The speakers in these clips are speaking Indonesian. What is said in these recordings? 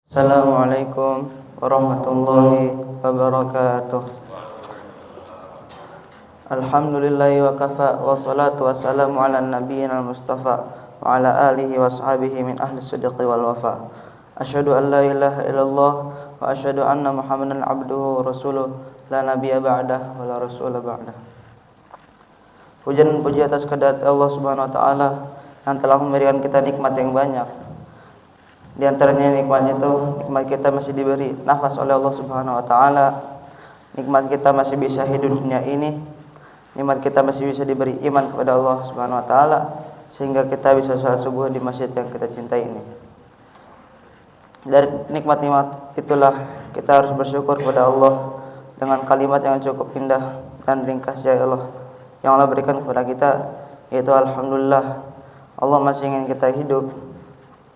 Assalamualaikum warahmatullahi wabarakatuh. Alhamdulillahi wa kafa wa salatu wassalamu ala nabiyyina al-mustafa wa ala alihi wa sahbihi min ahli sidqi wal wafa. Asyhadu an la ilaha illallah wa asyhadu anna Muhammadan abduhu wa rasuluh la nabiyya ba'dah wa la rasula ba'dah. Pujian dan puji atas kehadirat Allah Subhanahu wa taala yang telah memberikan kita nikmat yang banyak. Di antaranya nikmat itu, nikmat kita masih diberi nafas oleh Allah Subhanahu wa taala. Nikmat kita masih bisa hidup di dunia ini. Nikmat kita masih bisa diberi iman kepada Allah Subhanahu wa taala sehingga kita bisa salat subuh di masjid yang kita cintai ini. Dari nikmat-nikmat itulah kita harus bersyukur kepada Allah dengan kalimat yang cukup indah dan ringkas dari Allah yang Allah berikan kepada kita, yaitu alhamdulillah. Allah masih ingin kita hidup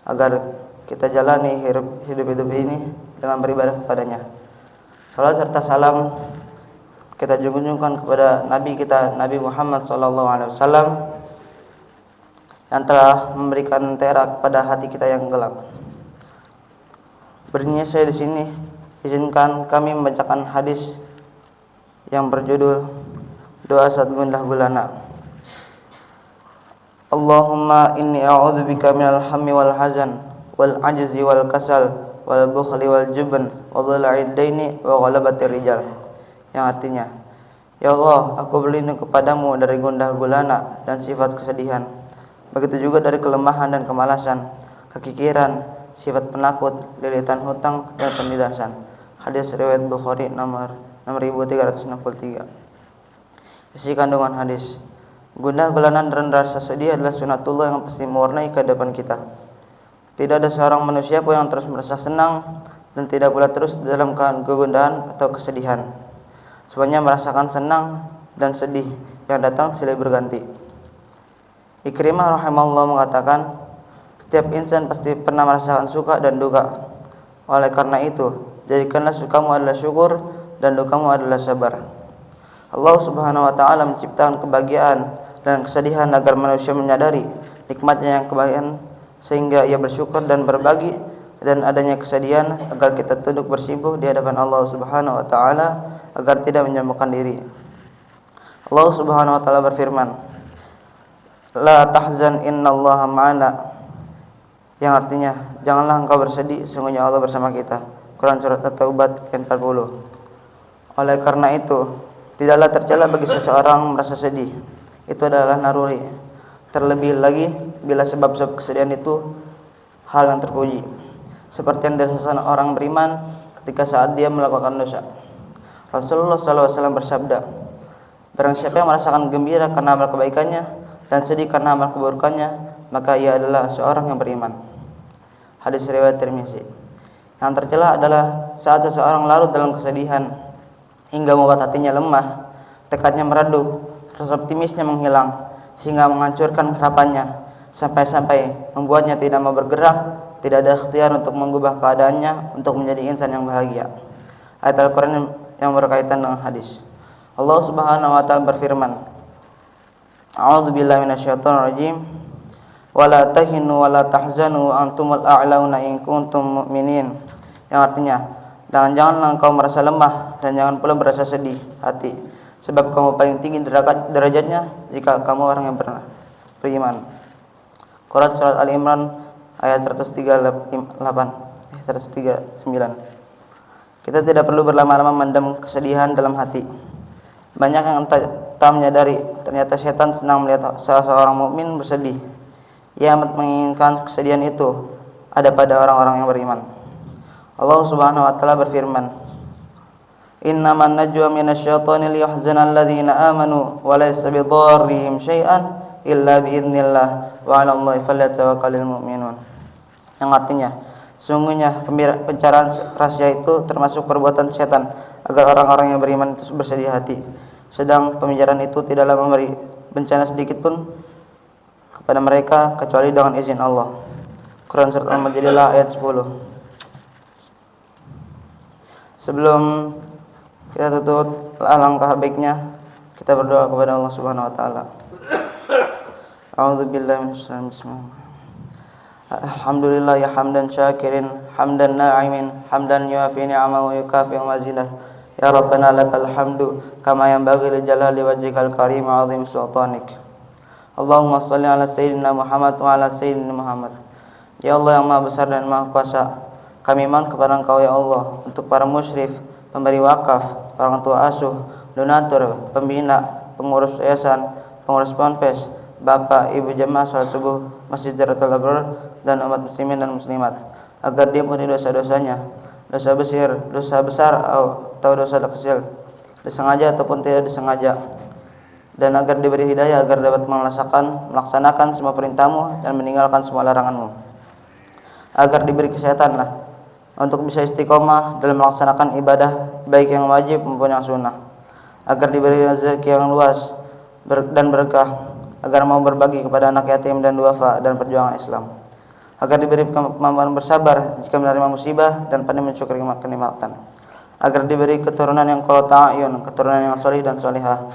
agar kita jalani hidup ini dengan beribadah kepadanya. Salat serta salam kita junjungkan kepada Nabi kita, Nabi Muhammad SAW, yang telah memberikan terang kepada hati kita yang gelap. Berdirinya saya di sini, izinkan kami membacakan hadis yang berjudul Doa Saat Gundah Gulana. Allahumma inni a'udzubika minal hammi wal hazan wal ajzi wal kasal wal bukhli wal jubn wa dhala'id daini wa ghalabatir rijal, yang artinya, ya Allah, aku berlindung kepadamu dari gundah gulana dan sifat kesedihan, begitu juga dari kelemahan dan kemalasan, kekikiran, sifat penakut, lilitan hutang dan penindasan. Hadis riwayat Bukhari nomor 6363. Isi kandungan hadis: gundah gulana dan rasa sedih adalah sunatullah yang pasti mewarnai kehidupan kita. Tidak ada seorang manusia pun yang terus merasa senang dan tidak pula terus dalam kegundahan atau kesedihan. Semuanya merasakan senang dan sedih yang datang silih berganti. Ikrimah rahimahullah mengatakan, setiap insan pasti pernah merasakan suka dan duka. Oleh karena itu, jadikanlah sukamu adalah syukur dan dukamu adalah sabar. Allah Subhanahu wa taala menciptakan kebahagiaan dan kesedihan agar manusia menyadari nikmatnya yang kebahagiaan sehingga ia bersyukur dan berbagi, dan adanya kesedihan agar kita tunduk bersimpuh di hadapan Allah Subhanahu wa taala agar tidak menyombongkan diri. Allah Subhanahu wa taala berfirman, la tahzan innallaha ma'ana, yang artinya, janganlah engkau bersedih, sungguhnya Allah bersama kita. Quran surat At-Taubah ayat 40. Oleh karena itu, tidaklah tercela bagi seseorang merasa sedih. Itu adalah naruri. Terlebih lagi bila sebab-sebab kesedihan itu hal yang terpuji, seperti yang dirasakan orang beriman ketika saat dia melakukan dosa. Rasulullah SAW bersabda, barang siapa yang merasakan gembira karena amal kebaikannya dan sedih karena amal keburukannya, maka ia adalah seorang yang beriman. Hadis riwayat Tirmizi. Yang tercela adalah saat seseorang larut dalam kesedihan hingga membuat hatinya lemah, tekadnya meredup, rasa optimisnya menghilang, sehingga menghancurkan harapannya, sampai-sampai membuatnya tidak mau bergerak, tidak ada ikhtiar untuk mengubah keadaannya untuk menjadi insan yang bahagia. Ayat Al-Quran yang berkaitan dengan hadis. Allah Subhanahu wa taala berfirman, A'udzubillahi minasyaitonirrajim, wa la tahinu wa la tahzanu wa antumul a'launa in kuntum mu'minin, yang artinya, dan janganlah engkau merasa lemah dan jangan pula merasa sedih hati, sebab kamu paling tinggi derajatnya jika kamu orang yang beriman. Quran surat Al-Imran ayat 139. Kita tidak perlu berlama-lama mendam kesedihan dalam hati. Banyak yang tak menyadari ternyata setan senang melihat salah seorang mukmin bersedih. Ia amat menginginkan kesedihan itu ada pada orang-orang yang beriman. Allah Subhanahu wa taala berfirman, innaman najwa minasyaitani liyahzanal ladzina amanu wa laysa bidarrihim syai'an illa biidznillah wa 'alallahi falyatawakkalul mu'minun, yang artinya, sungguhnya pencarian rahasia itu termasuk perbuatan setan agar orang-orang yang beriman itu bersedih hati, sedang pembicaraan itu tidaklah memberi bencana sedikit pun kepada mereka kecuali dengan izin Allah. Quran surat Al-Mujadilah ayat 10. Sebelum kita tutup, alangkah baiknya kita berdoa kepada Allah Subhanahu wa taala. A'udzubillahi minasyaitonir rajim. Alhamdulillah ya hamdan syakirin, hamdan na'imin, hamdan yuafi ni'amahu wa yukafi'u mazidah. Ya Rabbana lakal hamdu kama yanbaghi li jalali wajhikal karim wa 'azimi sultanik. Allahumma shalli ala sayyidina Muhammad wa ala sayyidina Muhammad. Ya Allah yang Maha Besar dan Maha Kuasa, kami mohon kepada Engkau ya Allah untuk para musyrif, pemberi wakaf, orang tua asuh, donatur, pembina, pengurus yayasan, pengurus ponpes, bapak, ibu jemaah salat subuh Masjid Jaratul Abrar dan umat muslimin dan muslimat, agar diampuni dosa-dosanya, dosa besar atau dosa kecil, disengaja ataupun tidak disengaja, dan agar diberi hidayah agar dapat melaksanakan semua perintahmu dan meninggalkan semua laranganmu, agar diberi kesehatan untuk bisa istiqomah dalam melaksanakan ibadah baik yang wajib maupun yang sunnah, agar diberi rezeki yang luas dan berkah, agar mau berbagi kepada anak yatim dan duafa dan perjuangan Islam, agar diberi kemampuan bersabar jika menerima musibah dan pandai mensyukuri kenikmatan, agar diberi keturunan yang qurrata a'yun, keturunan yang shalih dan shalihah.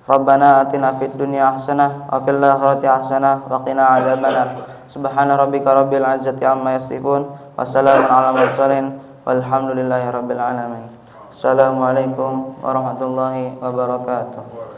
Rabbana atina fid dunya hasanah wa fil akhirati hasanah wa qina adzabannar. Subhana rabbika rabbil izzati amma yasifun wa salamun ala mursalin walhamdulillahi rabbil alamin. Assalamualaikum warahmatullahi wabarakatuh.